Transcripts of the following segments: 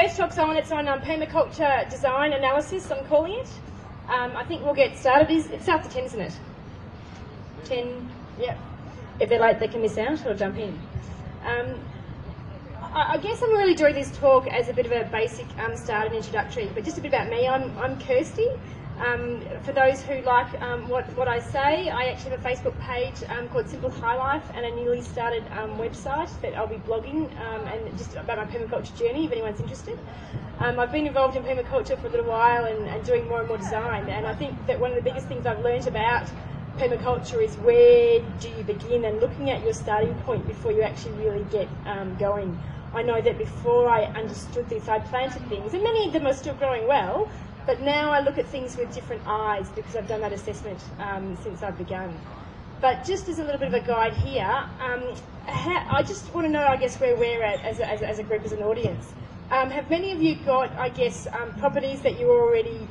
first talk's on. It's on permaculture design analysis, I'm calling it. I think we'll get started. It's after 10, isn't it? 10, yep. If they're late, they can miss out or jump in. I guess I'm really doing this talk as a bit of a basic start and introductory, but just a bit about me. I'm Kirsty. For those who like what I say, I actually have a Facebook page called Simple High Life and a newly started website that I'll be blogging and just about my permaculture journey if anyone's interested. I've been involved in permaculture for a little while and doing more and more design, and I think that one of the biggest things I've learned about permaculture is where do you begin and looking at your starting point before you actually really get going. I know that before I understood this, I planted things, and many of them are still growing well, but now I look at things with different eyes because I've done that assessment since I've begun. But just as a little bit of a guide here, I just want to know, I guess, where we're at as a group, as an audience. Have many of you got, I guess, properties that you're already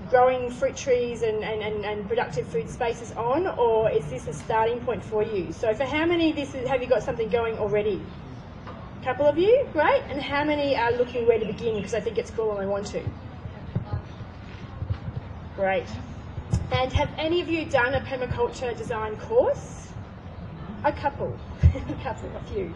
growing fruit trees and productive food spaces on, or is this a starting point for you? So for how many have you got something going already? A couple of you, great. And how many are looking where to begin because I think it's cool and I want to? Great. And have any of you done a permaculture design course? A couple, a few.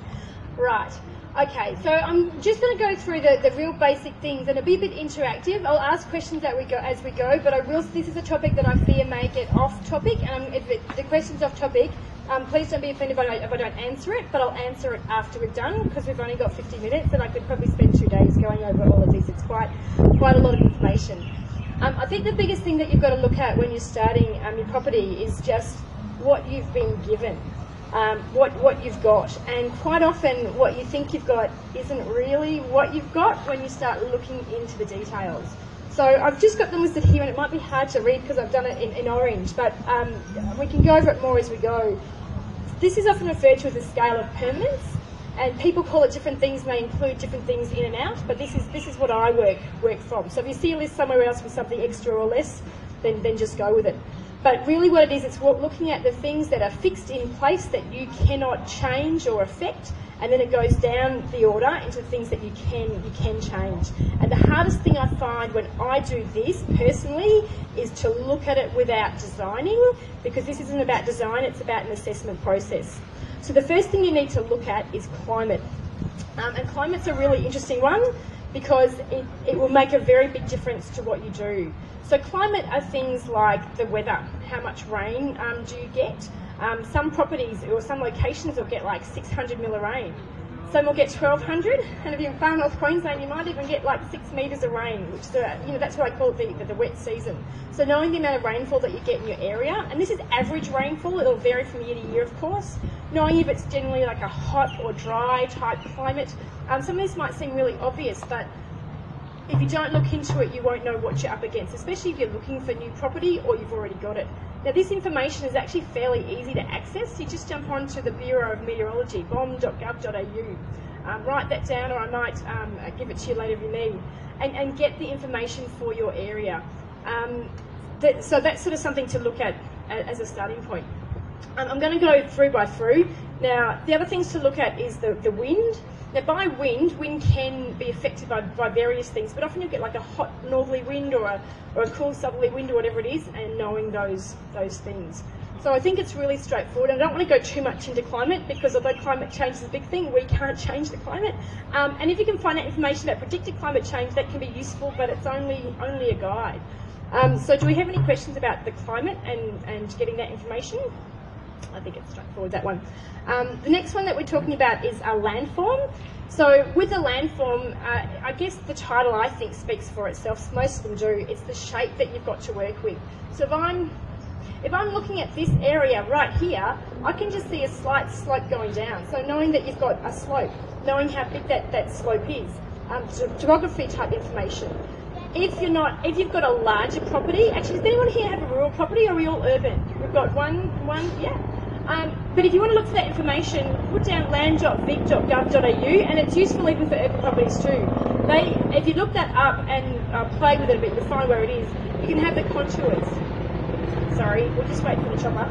Right. Okay, so I'm just going to go through the real basic things, and it'll be a bit interactive. I'll ask questions as we go, but this is a topic that I fear may get off topic, and if the question's off topic, please don't be offended if I don't answer it, but I'll answer it after we've done, because we've only got 50 minutes, and I could probably spend 2 days going over all of this. It's quite a lot of information. I think the biggest thing that you've got to look at when you're starting your property is just what you've been given. What you've got, and quite often what you think you've got isn't really what you've got when you start looking into the details. So I've just got them listed here, and it might be hard to read because I've done it in orange, but we can go over it more as we go. This is often referred to as a scale of permanence, and people call it different things and they include different things in and out, but this is what I work from. So if you see a list somewhere else with something extra or less, then just go with it. But really what it is, it's looking at the things that are fixed in place that you cannot change or affect, and then it goes down the order into things that you can change. And the hardest thing I find when I do this personally is to look at it without designing, because this isn't about design, it's about an assessment process. So the first thing you need to look at is climate. And climate's a really interesting one because it will make a very big difference to what you do. So climate are things like the weather, how much rain do you get? Some properties or some locations will get like 600 mil of rain. Some will get 1,200, and if you're in far north Queensland, you might even get like 6 metres of rain, which is, that's what I call it the wet season. So knowing the amount of rainfall that you get in your area, and this is average rainfall, it'll vary from year to year, of course. Knowing if it's generally like a hot or dry type climate. Some of this might seem really obvious, but if you don't look into it, you won't know what you're up against, especially if you're looking for new property or you've already got it. Now, this information is actually fairly easy to access. You just jump onto the Bureau of Meteorology, bom.gov.au. Write that down, or I might give it to you later if you need, and get the information for your area. So that's sort of something to look at as a starting point. I'm going to go through by through. Now, the other things to look at is the wind. Now, by wind can be affected by various things, but often you'll get like a hot northerly wind or a cool southerly wind or whatever it is, and knowing those things. So I think it's really straightforward. I don't want to go too much into climate because although climate change is a big thing, we can't change the climate. And if you can find out information about predicted climate change, that can be useful, but it's only a guide. So do we have any questions about the climate and getting that information? I think it's straightforward, that one. The next one that we're talking about is a landform. So with a landform, I guess the title I think speaks for itself. Most of them do. It's the shape that you've got to work with. So if I'm looking at this area right here, I can just see a slight slope going down. So knowing that you've got a slope, knowing how big that slope is, topography type information. If you've got a larger property, actually, does anyone here have a rural property, or are we all urban? We've got one, yeah. But if you want to look for that information, put down land.vic.gov.au, and it's useful even for urban properties too. If you look that up and play with it a bit, you'll find where it is. You can have the contours. Sorry, we'll just wait for the chopper.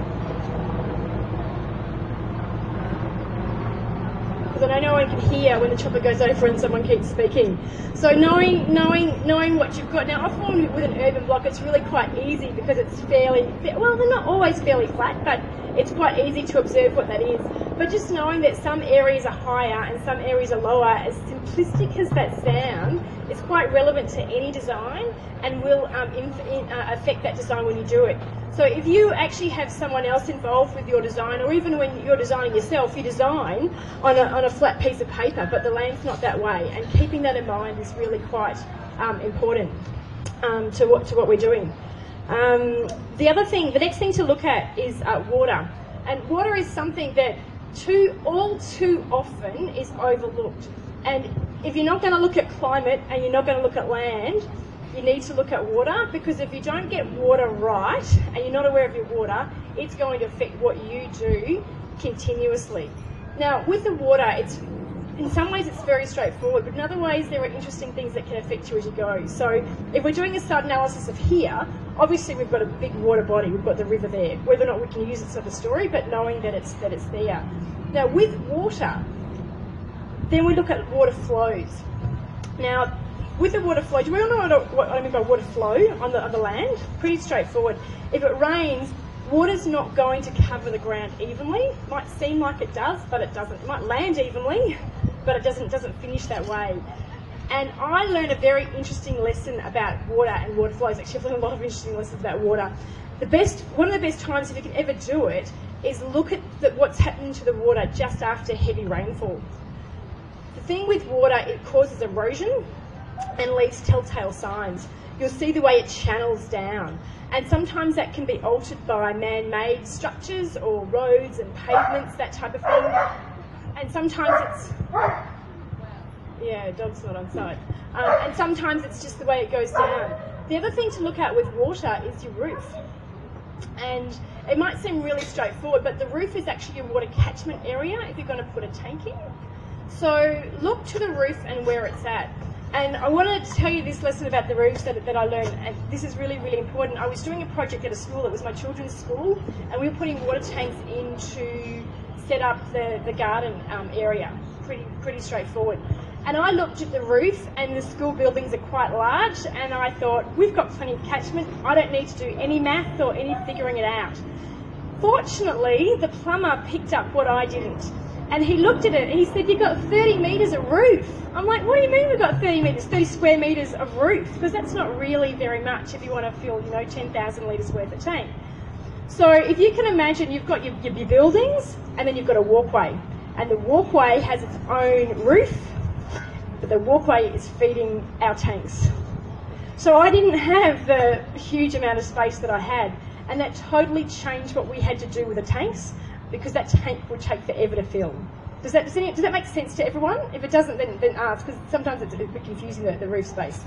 because I know no one can hear when the chopper goes over and someone keeps speaking. So knowing what you've got. Now often with an urban block it's really quite easy because it's fairly, well, they're not always fairly flat, but it's quite easy to observe what that is. But just knowing that some areas are higher and some areas are lower, as simplistic as that sounds, is quite relevant to any design and will affect that design when you do it. So if you actually have someone else involved with your design, or even when you're designing yourself, you design on a flat piece of paper, but the land's not that way. And keeping that in mind is really quite important to what we're doing. The next thing to look at is water. And water is something that all too often is overlooked. And if you're not going to look at climate and you're not going to look at land, you need to look at water, because if you don't get water right and you're not aware of your water, it's going to affect what you do continuously. Now, with the water, in some ways it's very straightforward, but in other ways there are interesting things that can affect you as you go. So if we're doing a sub analysis of here, obviously we've got a big water body, we've got the river there. Whether or not we can use it's another story, but knowing that it's there. Now with water, then we look at water flows. Now with the water flow, do we all know what I mean by water flow on the land? Pretty straightforward. If it rains, water's not going to cover the ground evenly. It might seem like it does, but it doesn't. It might land evenly, but it doesn't finish that way. And I learned a very interesting lesson about water and water flows. Actually, I've learned a lot of interesting lessons about water. One of the best times, if you can ever do it, is look at what's happening to the water just after heavy rainfall. The thing with water, it causes erosion and leaves telltale signs. You'll see the way it channels down. And sometimes that can be altered by man-made structures or roads and pavements, that type of thing. And sometimes it's... Yeah, dog's not on site. And sometimes it's just the way it goes down. The other thing to look at with water is your roof. And it might seem really straightforward, but the roof is actually your water catchment area if you're going to put a tank in. So look to the roof and where it's at. And I wanted to tell you this lesson about the roofs that I learned, and this is really, really important. I was doing a project at a school, it was my children's school, and we were putting water tanks in to set up the garden area. Pretty straightforward. And I looked at the roof, and the school buildings are quite large, and I thought, we've got plenty of catchment, I don't need to do any math or any figuring it out. Fortunately, the plumber picked up what I didn't. And he looked at it and he said, you've got 30 metres of roof. I'm like, what do you mean we've got 30 metres, 30 square metres of roof? Because that's not really very much if you want to fill, 10,000 litres worth of tank. So if you can imagine, you've got your buildings and then you've got a walkway. And the walkway has its own roof, but the walkway is feeding our tanks. So I didn't have the huge amount of space that I had. And that totally changed what we had to do with the tanks, because that tank will take forever to fill. Does that make sense to everyone? If it doesn't, then ask, because sometimes it's a bit confusing, the roof space.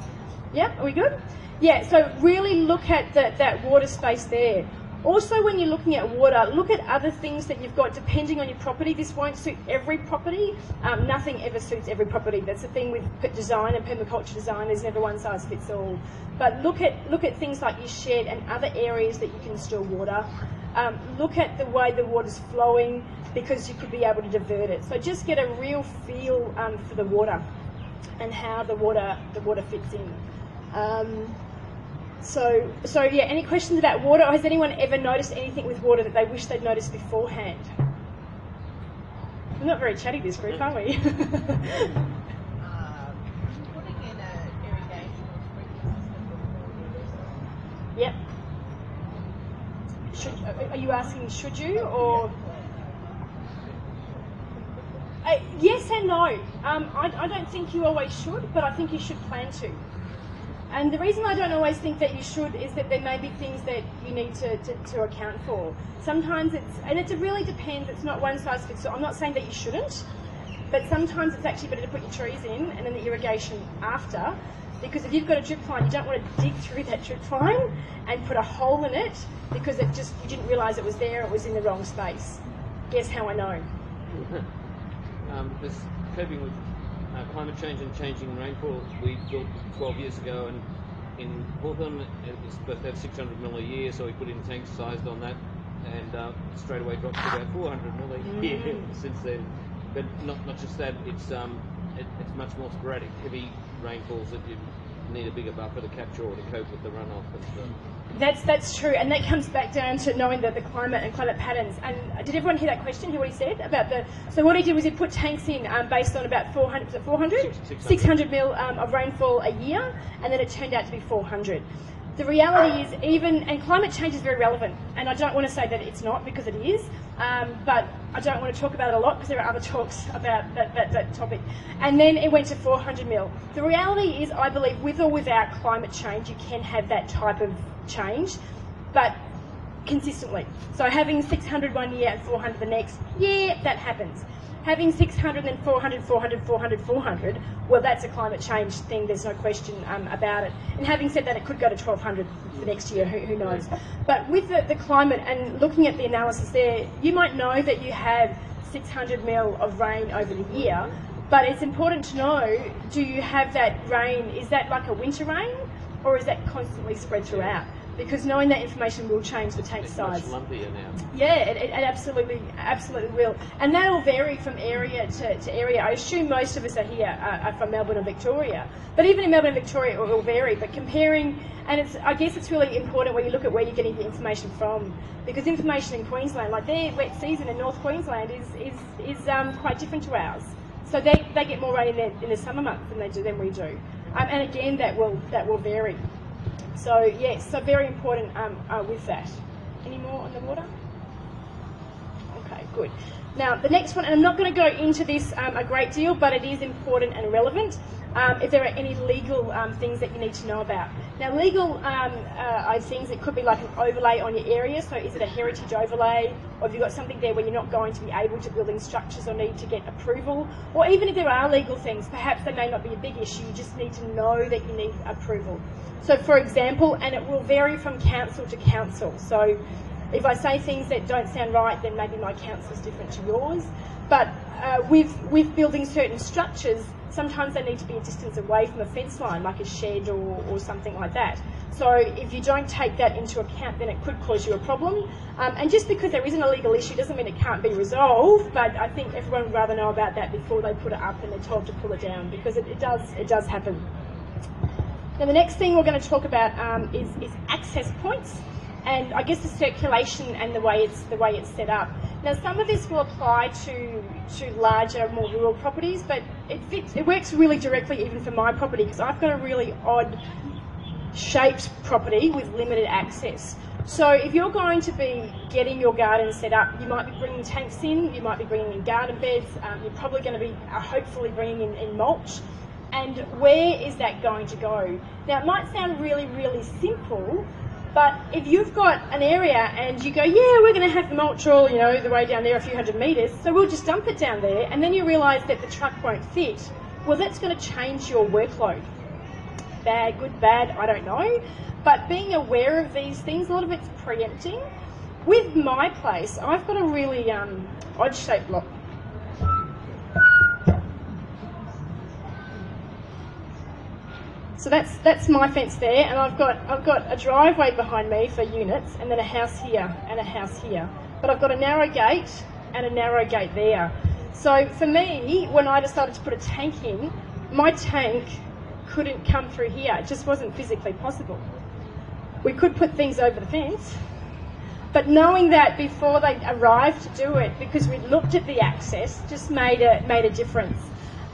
Yeah, are we good? Yeah, so really look at that water space there. Also, when you're looking at water, look at other things that you've got depending on your property. This won't suit every property. Nothing ever suits every property. That's the thing with design and permaculture design. There's never one size fits all. But look at things like your shed and other areas that you can store water. Look at the way the water's flowing, because you could be able to divert it. So just get a real feel for the water and how the water fits in. So yeah, any questions about water? Or has anyone ever noticed anything with water that they wish they'd noticed beforehand? We're not very chatty, this group, are we? Putting in an irrigation or sprinkler system before you do so. Yep. Are you asking should you, or? Yes and no. I don't think you always should, but I think you should plan to. And the reason I don't always think that you should is that there may be things that you need to account for. Sometimes it really depends, it's not one size fits all. I'm not saying that you shouldn't, but sometimes it's actually better to put your trees in and then the irrigation after, because if you've got a drip line, you don't want to dig through that drip line and put a hole in it because you didn't realise it was there, it was in the wrong space. Guess how I know? This coping with climate change and changing rainfall, we built 12 years ago, and in Hawthorne it was supposed to have 600 mil a year, so we put in tanks sized on that, and straight away dropped to about 400 mil a year since then. But not just that, it's much more sporadic, heavy rainfalls that you need a bigger buffer to capture or to cope with the runoff and stuff. That's true, and that comes back down to knowing the climate and climate patterns. And did everyone hear that question? Hear what he said about the? So what he did was he put tanks in based on about 400, was it 400? 600 mil of rainfall a year, and then it turned out to be 400. The reality is and climate change is very relevant, and I don't want to say that it's not, because it is, but I don't want to talk about it a lot because there are other talks about that topic. And then it went to 400 mil. The reality is, I believe, with or without climate change, you can have that type of change, but consistently. So having 600 one year and 400 the next, yeah, that happens. Having 600 and then 400, 400, 400, 400, well, that's a climate change thing, there's no question about it. And having said that, it could go to 1200 the next year, who knows. But with the climate and looking at the analysis there, you might know that you have 600 mil of rain over the year, but it's important to know, do you have that rain, is that like a winter rain, or is that constantly spread throughout? Because knowing that information will change the tank size. It's much lumpier now. Yeah, it absolutely will. And that'll vary from area to area. I assume most of us are here are from Melbourne or Victoria. But even in Melbourne and Victoria, it will vary. But comparing, and I guess it's really important when you look at where you're getting the information from. Because information in Queensland, like their wet season in North Queensland is quite different to ours. So they get more rain in the summer months than we do. And again, that will vary. So yes, so very important with that. Any more on the water? Okay, good. Now the next one, and I'm not going to go into this a great deal, but it is important and relevant. If there are any legal things that you need to know about. Now legal things, it could be like an overlay on your area, so is it a heritage overlay, or have you got something there where you're not going to be able to build in structures or need to get approval, or even if there are legal things, perhaps they may not be a big issue, you just need to know that you need approval. So for example, and it will vary from council to council, so if I say things that don't sound right, then maybe my council is different to yours, but with building certain structures, sometimes they need to be a distance away from a fence line, like a shed or something like that. So if you don't take that into account, then it could cause you a problem. And just because there isn't a legal issue doesn't mean it can't be resolved, but I think everyone would rather know about that before they put it up and they're told to pull it down, because it does happen. Now the next thing we're going to talk about is access points, and I guess the circulation and the way it's set up. Now some of this will apply to larger, more rural properties, but it works really directly even for my property, because I've got a really odd shaped property with limited access. So if you're going to be getting your garden set up, you might be bringing tanks in, you might be bringing in garden beds, you're probably going to be hopefully bringing in mulch. And where is that going to go? Now it might sound really, really simple, but if you've got an area and you go, yeah, we're going to have the mulch all, the way down there a few hundred metres, so we'll just dump it down there, and then you realise that the truck won't fit, well, that's going to change your workload. Bad, good, bad, I don't know. But being aware of these things, a lot of it's preempting. With my place, I've got a really odd-shaped lot. So that's my fence there, and I've got a driveway behind me for units, and then a house here and a house here. But I've got a narrow gate and a narrow gate there. So for me, when I decided to put a tank in, my tank couldn't come through here. It just wasn't physically possible. We could put things over the fence, but knowing that before they arrived to do it, because we'd looked at the access, just made a difference.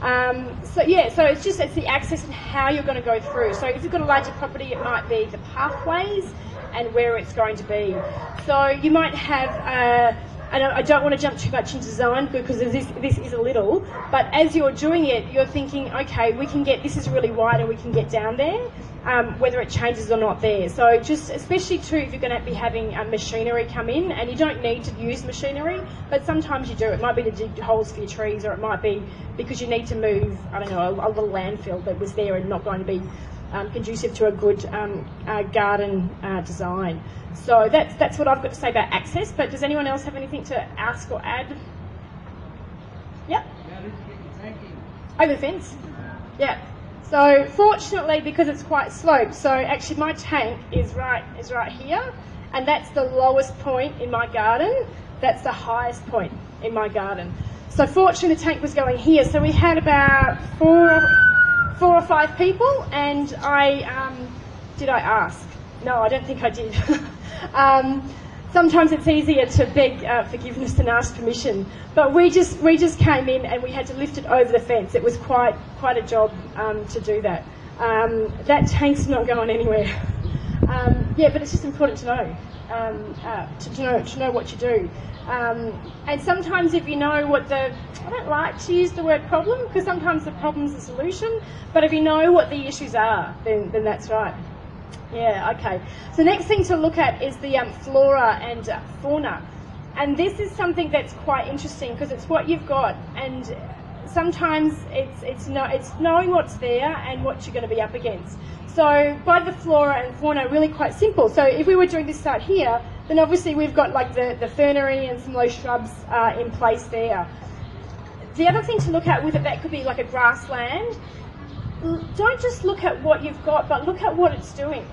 So it's the access and how you're going to go through. So if you've got a larger property, it might be the pathways and where it's going to be. So you might have, and I don't want to jump too much into design because this is a little, but as you're doing it, you're thinking, okay, this is really wide and we can get down there, whether it changes or not there. So just, especially too, if you're going to be having machinery come in, and you don't need to use machinery, but sometimes you do. It might be to dig holes for your trees, or it might be because you need to move, I don't know, a little landfill that was there and not going to be conducive to a good garden design. So that's what I've got to say about access, but does anyone else have anything to ask or add? Yep. How did you get your tank in? Over the fence. Yeah. So fortunately, because it's quite sloped, so actually my tank is right here, and that's the lowest point in my garden. That's the highest point in my garden. So fortunately the tank was going here, so we had about four or five people, and did I ask? No, I don't think I did. Sometimes it's easier to beg forgiveness than ask permission, but we just came in and we had to lift it over the fence. It was quite a job to do that. That tank's not going anywhere. Yeah, but it's just important to know what you do. And sometimes if you know what I don't like to use the word problem, because sometimes the problem's the solution, but if you know what the issues are, then that's right. Yeah, okay. So next thing to look at is the flora and fauna. And this is something that's quite interesting because it's what you've got, and sometimes it's knowing what's there and what you're going to be up against. So by the flora and fauna, really quite simple. So if we were doing this site here, then obviously we've got like the fernery and some low shrubs in place there. The other thing to look at with it, that could be like a grassland. Don't just look at what you've got, but look at what it's doing.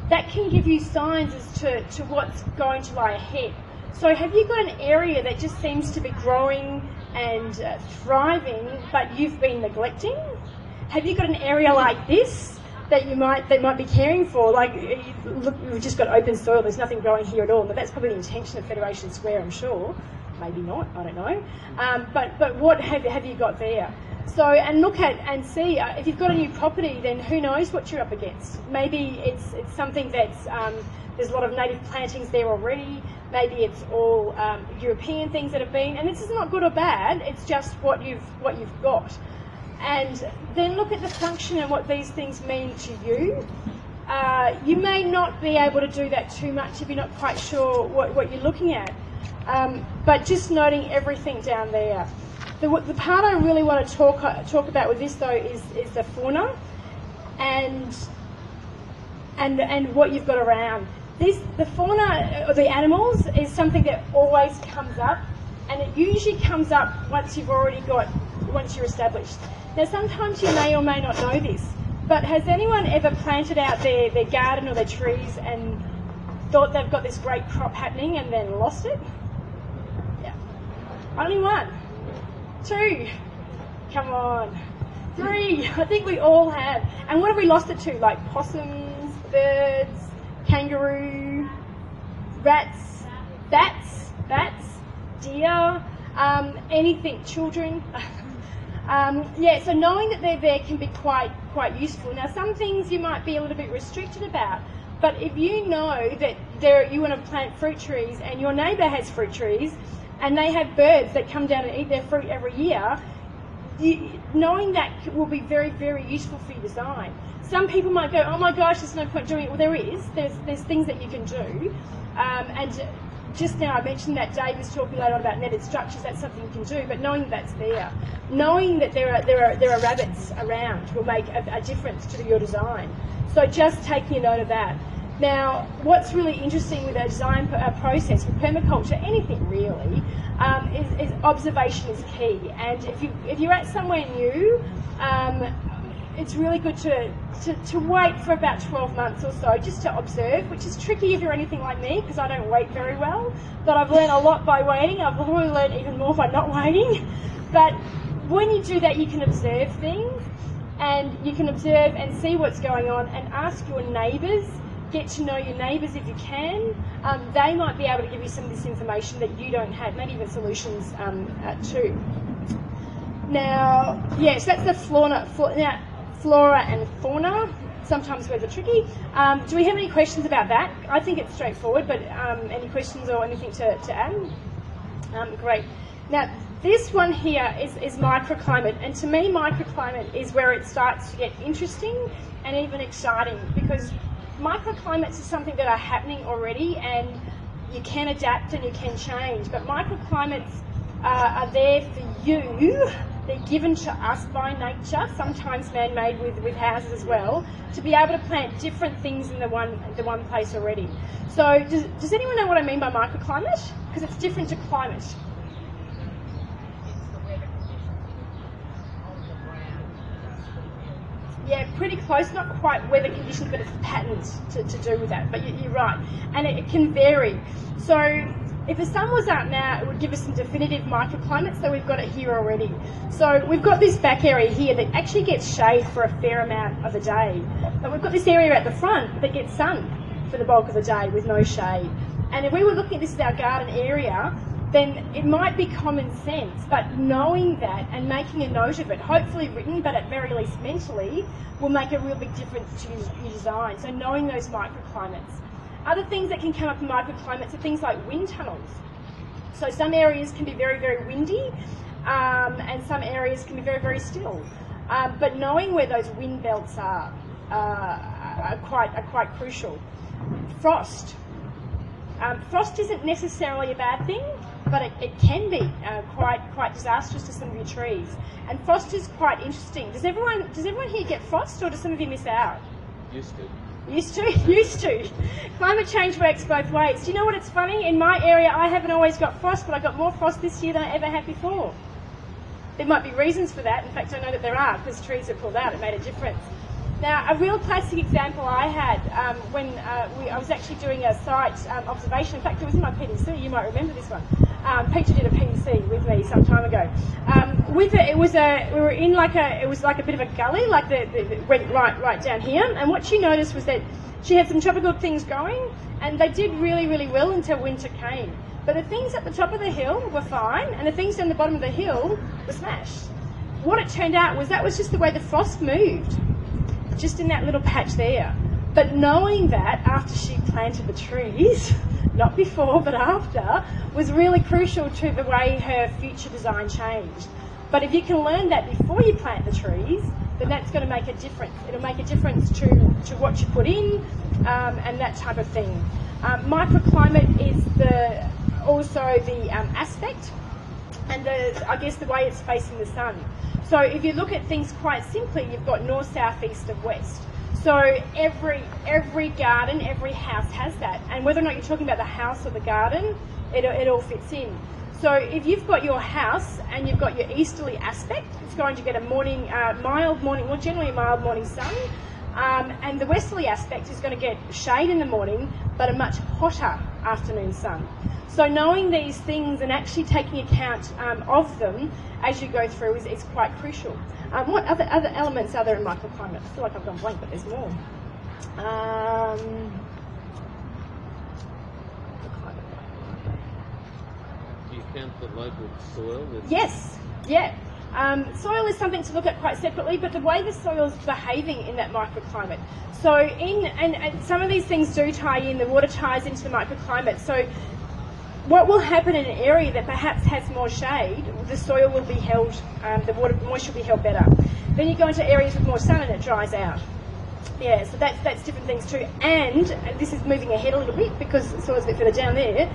That can give you signs as to what's going to lie ahead. So have you got an area that just seems to be growing and thriving, but you've been neglecting? Have you got an area like this that they might be caring for? Like, look, we've just got open soil, there's nothing growing here at all. But that's probably the intention of Federation Square, I'm sure. Maybe not, I don't know. But what have you got there? So, and look at and see, if you've got a new property, then who knows what you're up against. Maybe it's something that's, there's a lot of native plantings there already. Maybe it's all European things that have been, and this is not good or bad, it's just what you've got. And then look at the function and what these things mean to you. You may not be able to do that too much if you're not quite sure what you're looking at, but just noting everything down there. The part I really want to talk about with this though is the fauna and what you've got around. The fauna or the animals is something that always comes up, and it usually comes up once you're established. Now sometimes you may or may not know this, but has anyone ever planted out their garden or their trees and thought they've got this great crop happening and then lost it? Yeah. Only one. Two. Come on. Three. I think we all have. And what have we lost it to? Like possums, birds, kangaroo, rats, bats, deer, anything, children. Yeah, so knowing that they're there can be quite useful. Now, some things you might be a little bit restricted about, but if you know that you want to plant fruit trees and your neighbour has fruit trees and they have birds that come down and eat their fruit every year, knowing that will be very, very useful for your design. Some people might go, oh my gosh, there's no point doing it. Well, there is. There's things that you can do. And just now I mentioned that Dave was talking later on about netted structures. That's something you can do. But knowing that's there, knowing that there are rabbits around will make a difference to your design. So just taking a note of that. Now, what's really interesting with our design process with permaculture, anything really, is observation is key. And if you're at somewhere new, it's really good to wait for about 12 months or so just to observe, which is tricky if you're anything like me because I don't wait very well. But I've learned a lot by waiting. I've probably learned even more by not waiting. But when you do that, you can observe things, and you can observe and see what's going on and ask your neighbours. Get to know your neighbours if you can. They might be able to give you some of this information that you don't have, maybe even solutions too. Now, yes, that's the flora and fauna. Sometimes words are tricky. Do we have any questions about that? I think it's straightforward, but any questions or anything to add? Great. Now, this one here is microclimate, and to me microclimate is where it starts to get interesting and even exciting, because microclimates is something that are happening already and you can adapt and you can change, but microclimates are there for you. They're given to us by nature, sometimes man-made with houses as well, to be able to plant different things in the one place already. So does anyone know what I mean by microclimate? Because it's different to climate. Yeah, pretty close, not quite weather conditions, but it's patterns to do with that. But you're right, and it can vary. So If the sun was out now, it would give us some definitive microclimates, so we've got it here already. So we've got this back area here that actually gets shade for a fair amount of the day. But we've got this area at the front that gets sun for the bulk of the day with no shade. And if we were looking at this as our garden area, then it might be common sense, but knowing that and making a note of it, hopefully written, but at very least mentally, will make a real big difference to your design. So knowing those microclimates. Other things that can come up in microclimates are things like wind tunnels. So some areas can be very, very windy, and some areas can be very, very still. But knowing where those wind belts are quite crucial. Frost. Frost isn't necessarily a bad thing, but it can be quite disastrous to some of your trees. And frost is quite interesting. Does everyone here get frost, or do some of you miss out? Used to. Used to? Used to. Climate change works both ways. Do you know what, it's funny? In my area, I haven't always got frost, but I got more frost this year than I ever had before. There might be reasons for that. In fact, I know that there are, because trees are pulled out. It made a difference. Now, a real classic example I had when I was actually doing a site observation. In fact, it was in my PDC. You might remember this one. Peter did a PDC with me some time ago. With it, we were in it was like a bit of a gully, like went right down here. And what she noticed was that she had some tropical things going, and they did really, really well until winter came. But the things at the top of the hill were fine, and the things down the bottom of the hill were smashed. What it turned out was that was just the way the frost moved, just in that little patch there. But knowing that after she planted the trees, not before but after, was really crucial to the way her future design changed. But if you can learn that before you plant the trees, then that's going to make a difference. It'll make a difference to what you put in and that type of thing. Microclimate is also the aspect and I guess the way it's facing the sun. So if you look at things quite simply, you've got north, south, east and west. So every garden, every house has that. And whether or not you're talking about the house or the garden, it all fits in. So if you've got your house and you've got your easterly aspect, it's going to get a mild morning, well generally a mild morning sun. And the westerly aspect is going to get shade in the morning, but a much hotter afternoon sun. So knowing these things and actually taking account of them as you go through is quite crucial. What other elements are there in microclimate? I feel like I've gone blank, but there's more. Do you count the local soil? Yes, yeah. Soil is something to look at quite separately, but the way the soil's behaving in that microclimate. So and some of these things do tie in, the water ties into the microclimate. So what will happen in an area that perhaps has more shade, the soil will be held, the moisture will be held better. Then you go into areas with more sun and it dries out. Yeah, so that's different things too. And this is moving ahead a little bit because the soil's a bit further down there.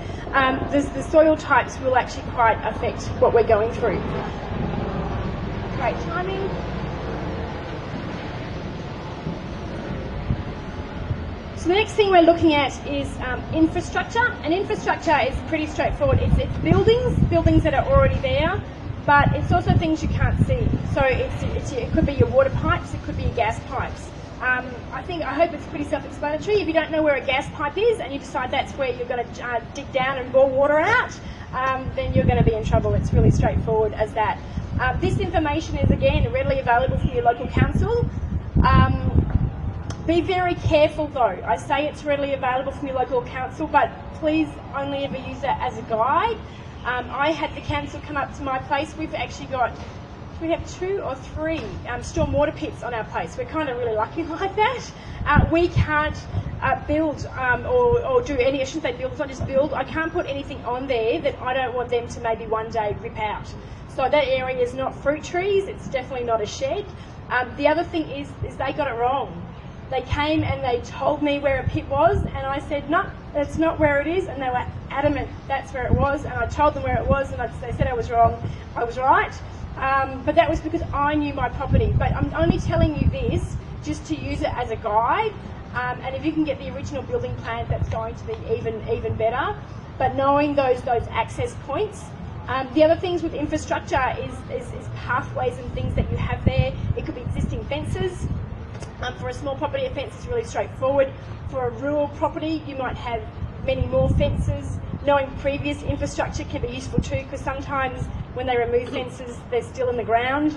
The soil types will actually quite affect what we're going through. Great timing. So the next thing we're looking at is infrastructure, and infrastructure is pretty straightforward. It's buildings that are already there, but it's also things you can't see. So it could be your water pipes, it could be your gas pipes. I hope it's pretty self-explanatory. If you don't know where a gas pipe is and you decide that's where you're going to dig down and bore water out, then you're going to be in trouble. It's really straightforward as that. This information is again readily available for your local council. Be very careful though. I say it's readily available from your local council, but please only ever use it as a guide. I had the council come up to my place. We've actually got, we have 2 or 3 storm water pits on our place. We're kind of really lucky like that. We can't build or do any, I shouldn't say build, it's not just build. I can't put anything on there that I don't want them to maybe one day rip out. So that area is not fruit trees, it's definitely not a shed. The other thing is they got it wrong. They came and they told me where a pit was, and I said, no, that's not where it is, and they were adamant that's where it was, and I told them where it was, and they said I was wrong. I was right, but that was because I knew my property. But I'm only telling you this just to use it as a guide, and if you can get the original building plan, that's going to be even better. But knowing those access points. The other things with infrastructure is pathways and things that you have there. It could be existing fences. For a small property, a fence is really straightforward. For a rural property, you might have many more fences. Knowing previous infrastructure can be useful too, because sometimes when they remove fences, they're still in the ground,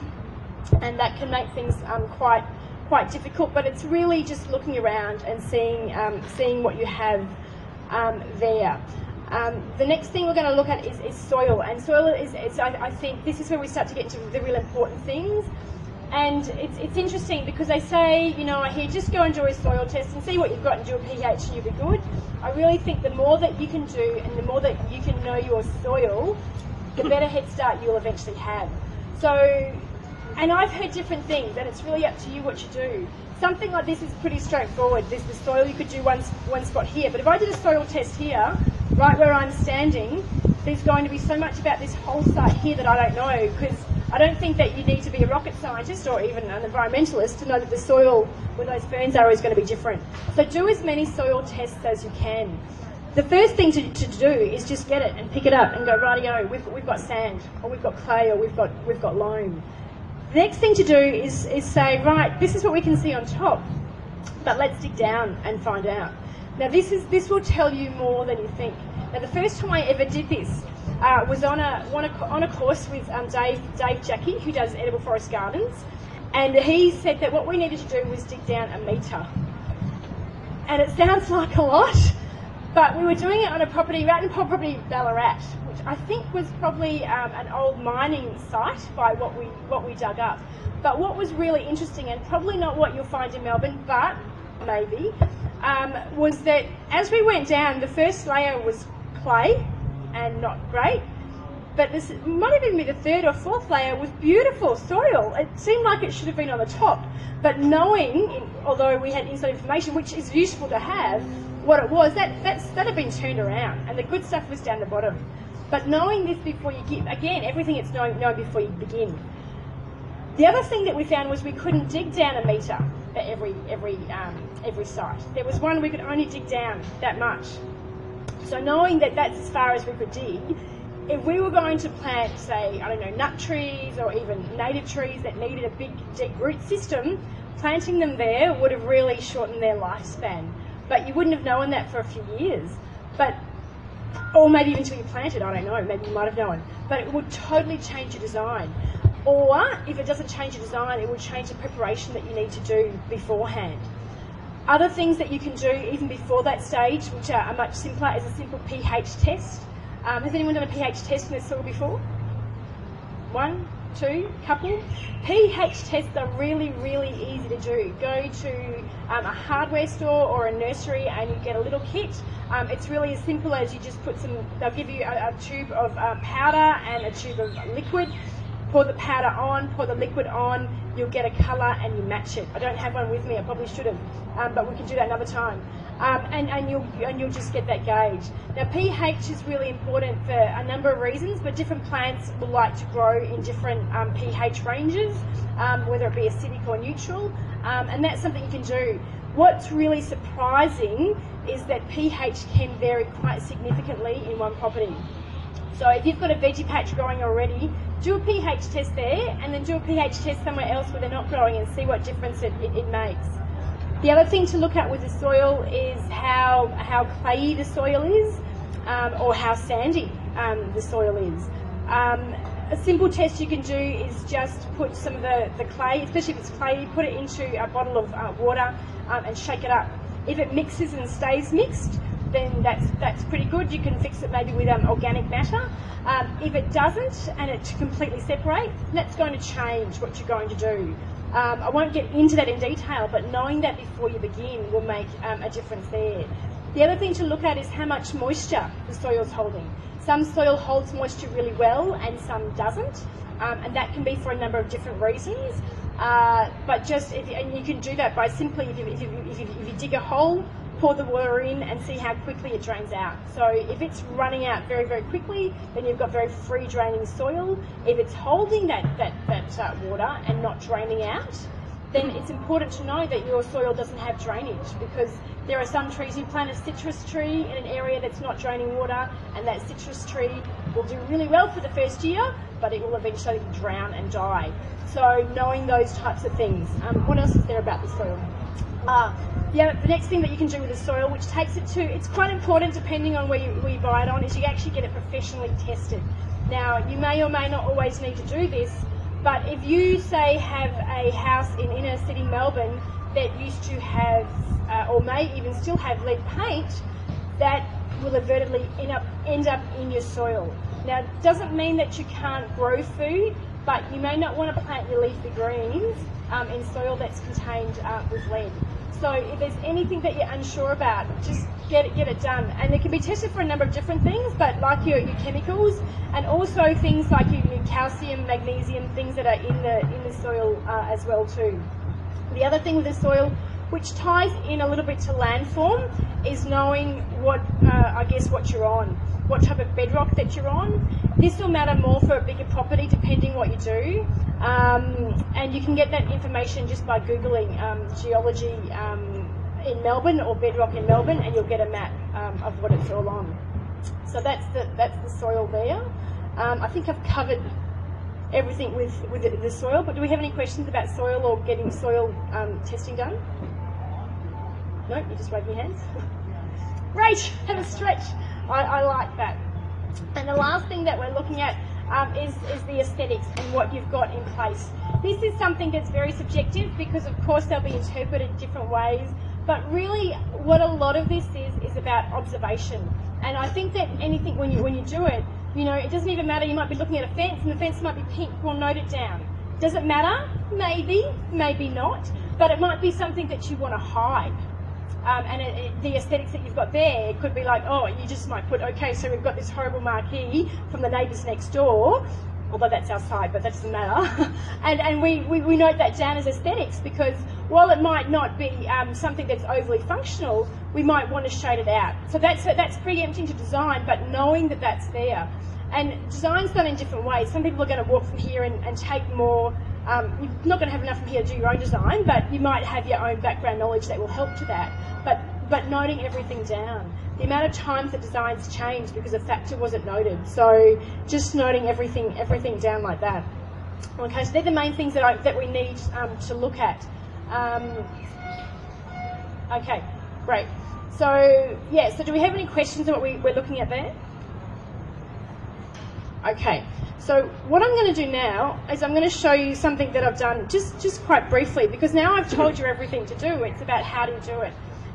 and that can make things quite difficult. But it's really just looking around and seeing what you have there. The next thing we're going to look at is soil, and soil is I think this is where we start to get into the real important things. And it's interesting because they say, you know, here, just go and do a soil test and see what you've got and do a pH and you'll be good. I really think the more that you can do and the more that you can know your soil, the better head start you'll eventually have. So, and I've heard different things, and it's really up to you what you do. Something like this is pretty straightforward. There's the soil, you could do one spot here, but if I did a soil test here, right where I'm standing, there's going to be so much about this whole site here that I don't know, because I don't think that you need to be a rocket scientist or even an environmentalist to know that the soil where those ferns are is going to be different. So do as many soil tests as you can. The first thing to do is just get it and pick it up and go, rightio, we've got sand, or we've got clay, or we've got loam. The next thing to do is say, right, this is what we can see on top, but let's dig down and find out. Now this will tell you more than you think. Now the first time I ever did this was on a course with Dave Jackie, who does Edible Forest Gardens, and he said that what we needed to do was dig down 1 metre. And it sounds like a lot, but we were doing it on a property, right in property Ballarat, which I think was probably an old mining site by what we dug up. But what was really interesting, and probably not what you'll find in Melbourne, but maybe, was that as we went down, the first layer was clay and not great, but this might have even been the third or fourth layer was beautiful soil. It seemed like it should have been on the top, but knowing, although we had inside information, which is useful to have, what it was, that had been turned around, and the good stuff was down the bottom. But knowing this before you get, again, everything it's known before you begin. The other thing that we found was we couldn't dig down 1 metre for every site. There was one we could only dig down that much. So knowing that that's as far as we could dig, if we were going to plant, say, I don't know, nut trees or even native trees that needed a big deep root system, planting them there would have really shortened their lifespan. But you wouldn't have known that for a few years. Or maybe even until you planted, I don't know, maybe you might have known. But it would totally change your design. Or if it doesn't change your design, it will change the preparation that you need to do beforehand. Other things that you can do even before that stage, which are much simpler, is a simple pH test. Has anyone done a pH test in their soil before? 1, 2, couple? pH tests are really, really easy to do. Go to a hardware store or a nursery and you get a little kit. It's really as simple as you just put they'll give you a tube of powder and a tube of liquid. Pour the powder on, pour the liquid on, you'll get a colour and you match it. I don't have one with me, I probably should have, but we can do that another time. And you'll just get that gauge. Now pH is really important for a number of reasons, but different plants will like to grow in different pH ranges, whether it be acidic or neutral, and that's something you can do. What's really surprising is that pH can vary quite significantly in one property. So if you've got a veggie patch growing already, do a pH test there and then do a pH test somewhere else where they're not growing and see what difference it makes. The other thing to look at with the soil is how clayey the soil is, or how sandy the soil is. A simple test you can do is just put some of the clay, especially if it's clay, put it into a bottle of water and shake it up. If it mixes and stays mixed, then that's pretty good. You can fix it maybe with organic matter. If it doesn't and it completely separates, that's going to change what you're going to do. I won't get into that in detail, but knowing that before you begin will make a difference there. The other thing to look at is how much moisture the soil's holding. Some soil holds moisture really well and some doesn't, and that can be for a number of different reasons. But and you can do that by simply, if you dig a hole, pour the water in and see how quickly it drains out. So if it's running out very, very quickly, then you've got very free draining soil. If it's holding that water and not draining out, then it's important to know that your soil doesn't have drainage, because there are some trees, you plant a citrus tree in an area that's not draining water, and that citrus tree will do really well for the first year, but it will eventually drown and die. So knowing those types of things. What else is there about the soil? The next thing that you can do with the soil, which takes it to, it's quite important depending on where you buy it on, is you actually get it professionally tested. Now, you may or may not always need to do this, but if you, say, have a house in inner city Melbourne that used to have, or may even still have lead paint, that will inadvertently end up in your soil. Now, it doesn't mean that you can't grow food, but you may not want to plant your leafy greens in soil that's contained with lead. So if there's anything that you're unsure about, just get it done. And it can be tested for a number of different things, but like your chemicals, and also things like your calcium, magnesium, things that are in the soil as well too. The other thing with the soil, which ties in a little bit to landform, is knowing what you're on, what type of bedrock that you're on. This will matter more for a bigger property depending what you do. And you can get that information just by Googling geology in Melbourne or bedrock in Melbourne, and you'll get a map of what it's all on. So that's the soil there. I think I've covered everything with the soil, but do we have any questions about soil or getting soil testing done? No, you just wave your hands. Great, have a stretch. I like that. And the last thing that we're looking at is the aesthetics and what you've got in place. This is something that's very subjective because, of course, they'll be interpreted different ways. But really, what a lot of this is about observation. And I think that anything when you do it, it doesn't even matter. You might be looking at a fence, and the fence might be pink. Well, note it down. Does it matter? Maybe, maybe not. But it might be something that you want to hide. The aesthetics that you've got there, it could be like, oh, you just might put, okay, so we've got this horrible marquee from the neighbours next door, although that's outside, but that doesn't matter. and we note that down as aesthetics because while it might not be something that's overly functional, we might want to shade it out. So that's preempting to design, but knowing that that's there. And design's done in different ways. Some people are going to walk from here and take more. You're not going to have enough from here to do your own design, but you might have your own background knowledge that will help to that. But noting everything down. The amount of times that designs change because a factor wasn't noted. So just noting everything down like that. Okay, so they're the main things that we need to look at. Okay, great. So yeah, so do we have any questions on what we're looking at there? Okay. So what I'm going to do now is I'm going to show you something that I've done just quite briefly, because now I've told you everything to do. It's about how do you do it.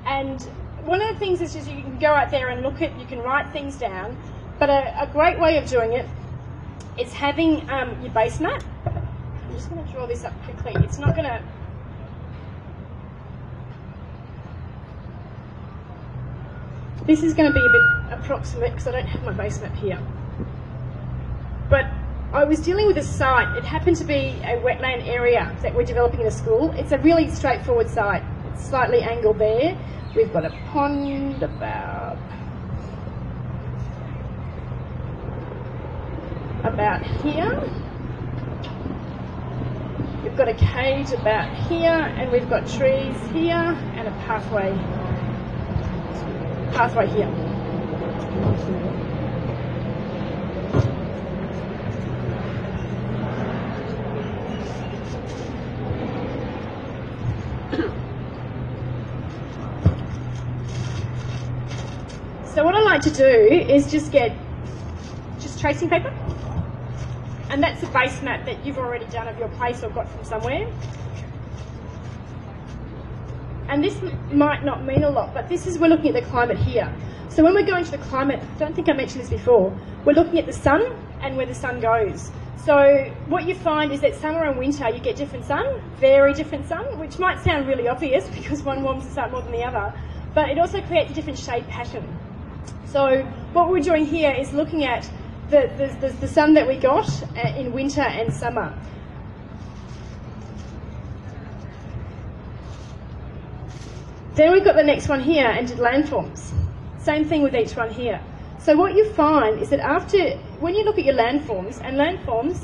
And one of the things is just you can go out there and you can write things down, but a great way of doing it is having your base map. I'm just going to draw this up quickly. It's not going to... This is going to be a bit approximate because I don't have my base map here. But I was dealing with a site. It happened to be a wetland area that we're developing in a school. It's a really straightforward site. It's slightly angled there. We've got a pond about here. We've got a cage about here, and we've got trees here, and a pathway here. So what I like to do is just tracing paper, and that's a base map that you've already done of your place or got from somewhere. And this might not mean a lot, but we're looking at the climate here. So when we're going to the climate, I don't think I mentioned this before, we're looking at the sun and where the sun goes. So what you find is that summer and winter you get different sun, very different sun, which might sound really obvious because one warms the sun more than the other, but it also creates a different shade pattern. So what we're doing here is looking at the sun that we got in winter and summer. Then we've got the next one here and did landforms. Same thing with each one here. So what you find is that when you look at your landforms, and landforms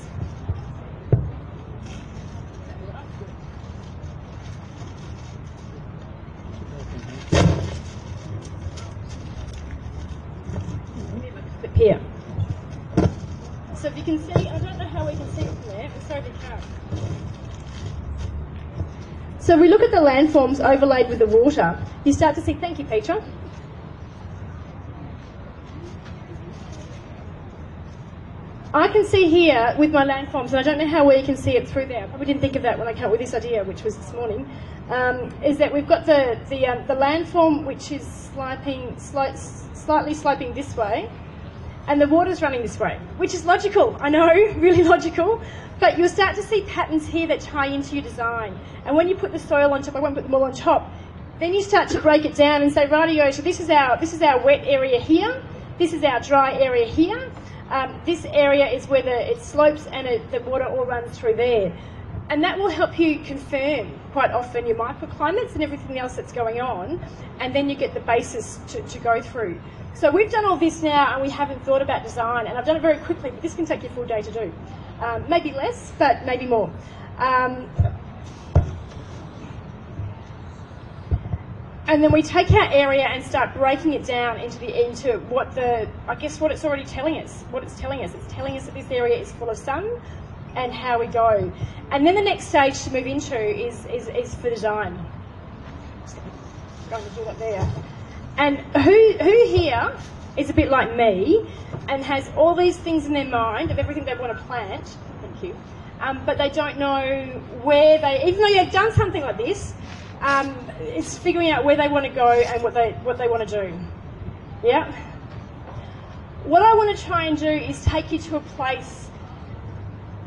here. So if you can see, I don't know how we can see it from there, I'm sorry if you can't. So we look at the landforms overlaid with the water. You start to see, thank you, Petra. I can see here with my landforms, and I don't know how well you can see it through there. I probably didn't think of that when I came up with this idea, which was this morning. Is that we've got the landform which is slightly sloping this way, and the water's running this way, which is logical. I know, really logical. But you'll start to see patterns here that tie into your design. And when you put the soil on top, I won't put them all on top. Then you start to break it down and say, rightio, so this is our wet area here. This is our dry area here. This area is where it slopes and the water all runs through there. And that will help you confirm quite often your microclimates and everything else that's going on, and then you get the basis to go through. So we've done all this now and we haven't thought about design, and I've done it very quickly, but this can take you a full day to do. Maybe less, but maybe more. And then we take our area and start breaking it down into what it's already telling us. What it's telling us. It's telling us that this area is full of sun and how we go. And then the next stage to move into is for design. Just going to do that there. And who here is a bit like me and has all these things in their mind of everything they want to plant, thank you, but they don't know where even though you've done something like this, it's figuring out where they want to go and what they want to do. Yeah? What I want to try and do is take you to a place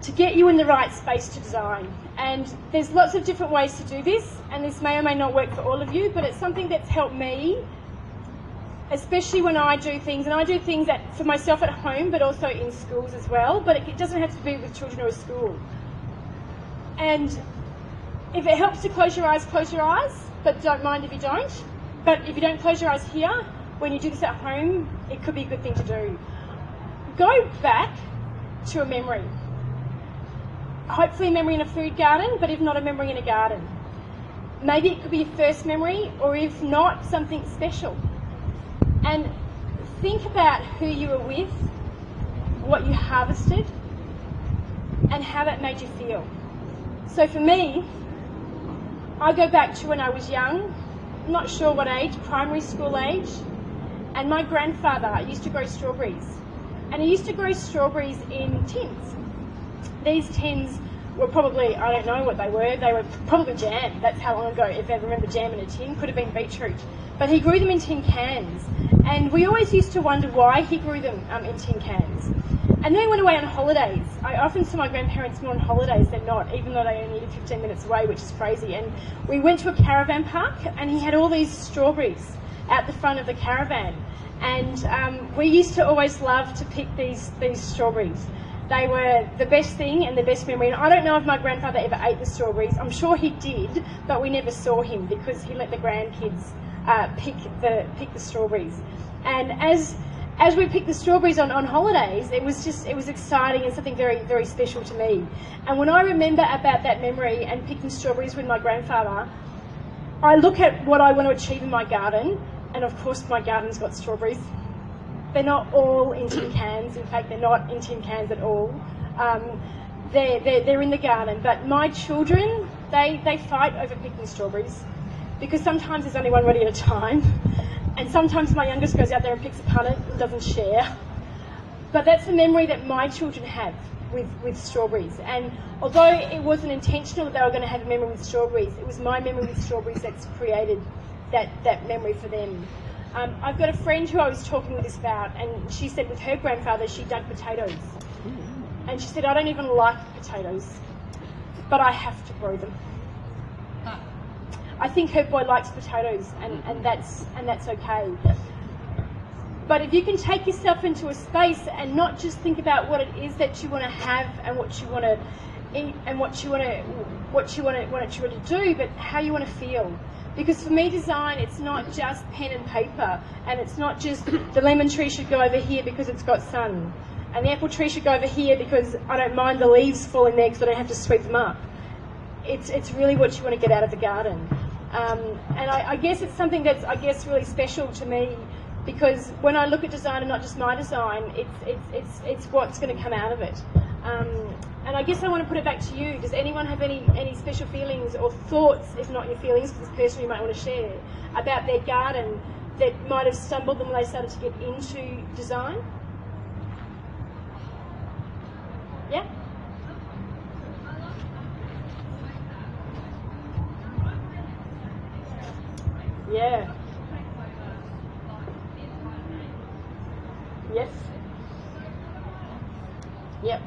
to get you in the right space to design. And there's lots of different ways to do this, and this may or may not work for all of you, but it's something that's helped me, especially when I do things, and I do things for myself at home, but also in schools as well, but it doesn't have to be with children or a school. And if it helps to close your eyes, but don't mind if you don't. But if you don't close your eyes here, when you do this at home, it could be a good thing to do. Go back to a memory. Hopefully a memory in a food garden, but if not, a memory in a garden. Maybe it could be your first memory, or if not, something special. And think about who you were with, what you harvested, and how that made you feel. So for me, I go back to when I was young, not sure what age, primary school age, and my grandfather used to grow strawberries. And he used to grow strawberries in tins. These tins were probably, I don't know what they were probably jam. That's how long ago, if I remember jam in a tin, could have been beetroot. But he grew them in tin cans. And we always used to wonder why he grew them in tin cans. And then he went away on holidays. I often saw my grandparents more on holidays than not, even though they only lived 15 minutes away, which is crazy. And we went to a caravan park, and he had all these strawberries out the front of the caravan. And we used to always love to pick these strawberries. They were the best thing and the best memory. And I don't know if my grandfather ever ate the strawberries. I'm sure he did, but we never saw him because he let the grandkids pick the strawberries. And as we picked the strawberries on holidays, it was exciting and something very, very special to me. And when I remember about that memory and picking strawberries with my grandfather, I look at what I want to achieve in my garden, and of course my garden's got strawberries. They're not all in tin cans. In fact, they're not in tin cans at all. They're in the garden. But my children, they fight over picking strawberries because sometimes there's only one ready at a time. And sometimes my youngest goes out there and picks a punnet and doesn't share. But that's the memory that my children have with strawberries. And although it wasn't intentional that they were going to have a memory with strawberries, it was my memory with strawberries that's created that memory for them. I've got a friend who I was talking with this about, and she said with her grandfather she dug potatoes. And she said, I don't even like potatoes, but I have to grow them. I think her boy likes potatoes, and that's okay. But if you can take yourself into a space and not just think about what it is that you want to have and what you want to eat and what you want to do, but how you want to feel. Because for me, design, it's not just pen and paper, and it's not just the lemon tree should go over here because it's got sun, and the apple tree should go over here because I don't mind the leaves falling there because I don't have to sweep them up. It's really what you want to get out of the garden. And I guess it's something that's, really special to me, because when I look at design, and not just my design, it's what's going to come out of it. And I guess I want to put it back to you. Does anyone have any special feelings or thoughts, if not your feelings, for this person you might want to share, about their garden that might have stumbled them when they started to get into design? Yeah? Yeah. Yes. Yep.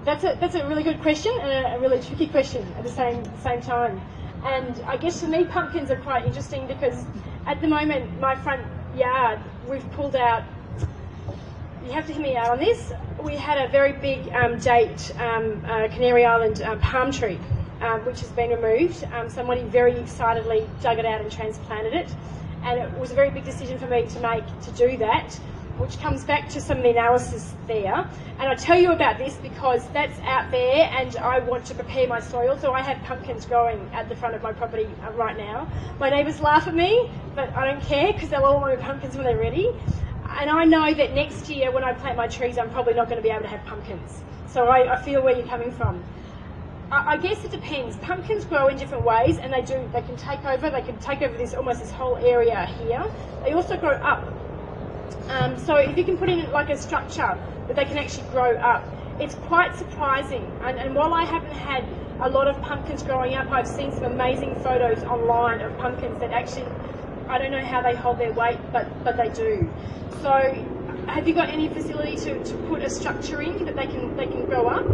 That's a really good question and a really tricky question at the same time. And I guess for me, pumpkins are quite interesting because at the moment, my front yard, we've pulled out. You have to hear me out on this. We had a very big date Canary Island palm tree, which has been removed. Somebody very excitedly dug it out and transplanted it, and it was a very big decision for me to make to do that, which comes back to some of the analysis there. And I tell you about this because that's out there and I want to prepare my soil. So I have pumpkins growing at the front of my property right now. My neighbours laugh at me, but I don't care because they'll all want my pumpkins when they're ready. And I know that next year when I plant my trees, I'm probably not going to be able to have pumpkins. So I feel where you're coming from. I guess it depends. Pumpkins grow in different ways, and they can take over this almost this whole area here. They also grow up. So if you can put in like a structure that they can actually grow up, it's quite surprising. And while I haven't had a lot of pumpkins growing up, I've seen some amazing photos online of pumpkins that actually, I don't know how they hold their weight, but they do. So have you got any facility to put a structure in that they can grow up?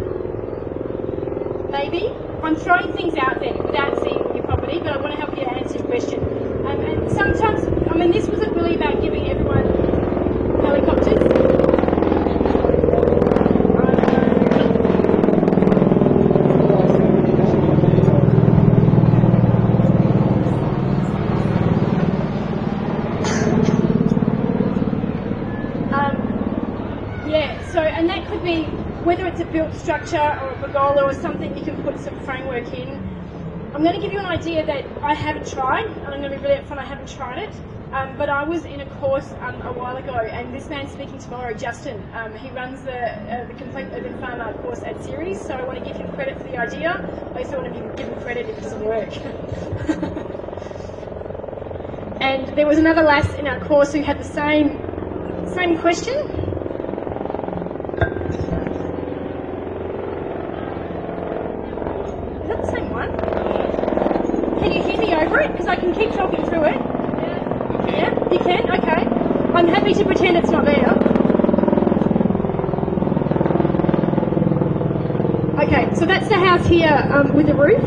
Maybe. I'm throwing things out there without seeing your property, but I want to help you answer your question. And sometimes, I mean, this wasn't really about giving everyone helicopters. Yeah, so, and that could be whether it's a built structure or a pergola or something you can put some framework in. I'm going to give you an idea that I haven't tried, and I'm going to be really upfront, I haven't tried it. But I was in a course a while ago, and this man speaking tomorrow, Justin, he runs the Complete Urban Farmer course at Series, so I want to give him credit for the idea. I also want to give him credit if it doesn't work. And there was another lass in our course who had the same question. Is that the same one? Can you hear me over it? Because I can keep talking through it. Yeah, you can? Okay. I'm happy to pretend it's not there. Okay, so that's the house here with the roof.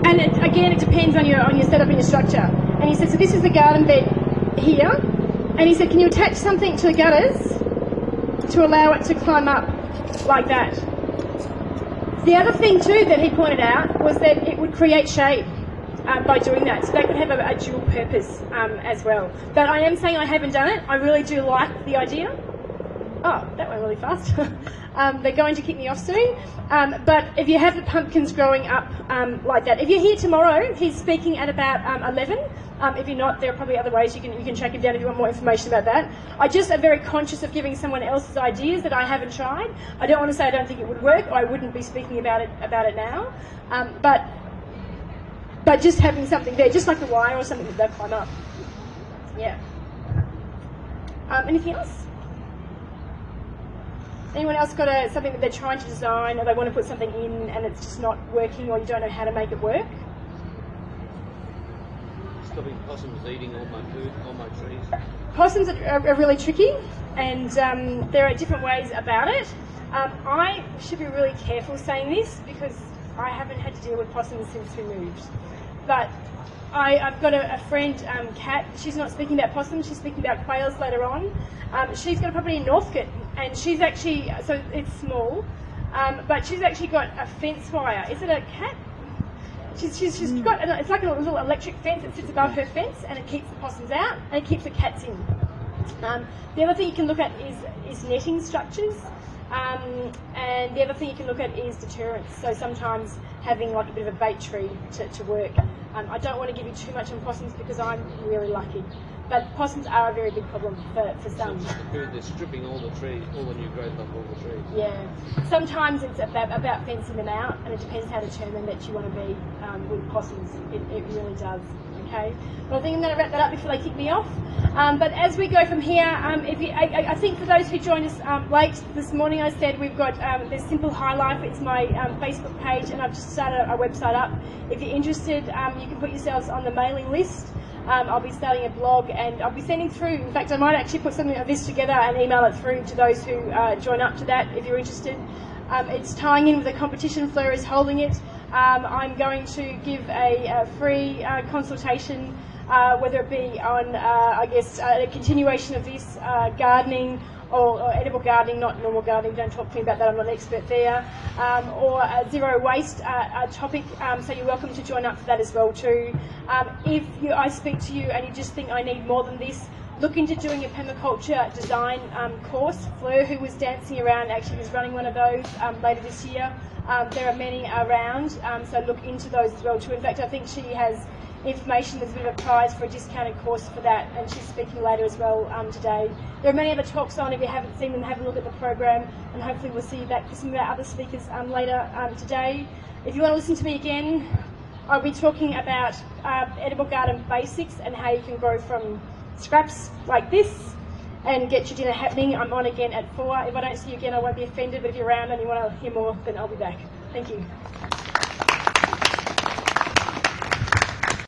And again, it depends on your setup and your structure. And he said, so this is the garden bed here. And he said, can you attach something to the gutters to allow it to climb up like that? The other thing too that he pointed out was that it would create shade. By doing that, so that could have a dual purpose as well. But I am saying I haven't done it. I really do like the idea. Oh, that went really fast. They're going to kick me off soon. But if you have the pumpkins growing up like that, if you're here tomorrow, he's speaking at about 11. If you're not, there are probably other ways you can track him down if you want more information about that. I just am very conscious of giving someone else's ideas that I haven't tried. I don't want to say I don't think it would work, or I wouldn't be speaking about it now. But just having something there, just like a wire or something that they'll climb up. Yeah. Anything else? Anyone else got something that they're trying to design, or they want to put something in and it's just not working, or you don't know how to make it work? Stopping possums eating all my food, all my trees. Possums are really tricky, and there are different ways about it. I should be really careful saying this because I haven't had to deal with possums since we moved. But I've got a friend, Kat. She's not speaking about possums, she's speaking about quails later on. She's got a property in Northcote, and she's actually, so it's small, but she's actually got a fence wire. Is it a cat? She's got, it's like a little electric fence that sits above her fence, and it keeps the possums out, and it keeps the cats in. The other thing you can look at is netting structures. And the other thing you can look at is deterrence. So sometimes having like a bit of a bait tree to work. I don't want to give you too much on possums because I'm really lucky. But possums are a very big problem for some. So they're stripping all the trees, all the new growth off all the trees. Yeah. Sometimes it's about fencing them out, and it depends how determined that you want to be with possums. It really does. Okay. Well, I think I'm going to wrap that up before they kick me off. But as we go from here, I think for those who joined us late this morning, I said we've got there's Simple High Life. It's my Facebook page, and I've just started a website up. If you're interested, you can put yourselves on the mailing list. I'll be starting a blog, and I'll be sending through. In fact, I might actually put something of this together and email it through to those who join up to that if you're interested. It's tying in with a competition. Flora is holding it. I'm going to give a free consultation, whether it be on, I guess, a continuation of this gardening or edible gardening, not normal gardening. Don't talk to me about that. I'm not an expert there. Or a zero waste topic. So you're welcome to join up for that as well too. If I speak to you and you just think I need more than this, look into doing a permaculture design course. Fleur, who was dancing around, actually was running one of those later this year. There are many around, so look into those as well too. In fact, I think she has information. There's a bit of a prize for a discounted course for that, and she's speaking later as well today. There are many other talks on. If you haven't seen them, have a look at the program, and hopefully we'll see you back for some of our other speakers later today. If you want to listen to me again, I'll be talking about edible garden basics and how you can grow from scraps like this and get your dinner happening. I'm on again at 4. If I don't see you again, I won't be offended, but if you're around and you want to hear more, then I'll be back. Thank you.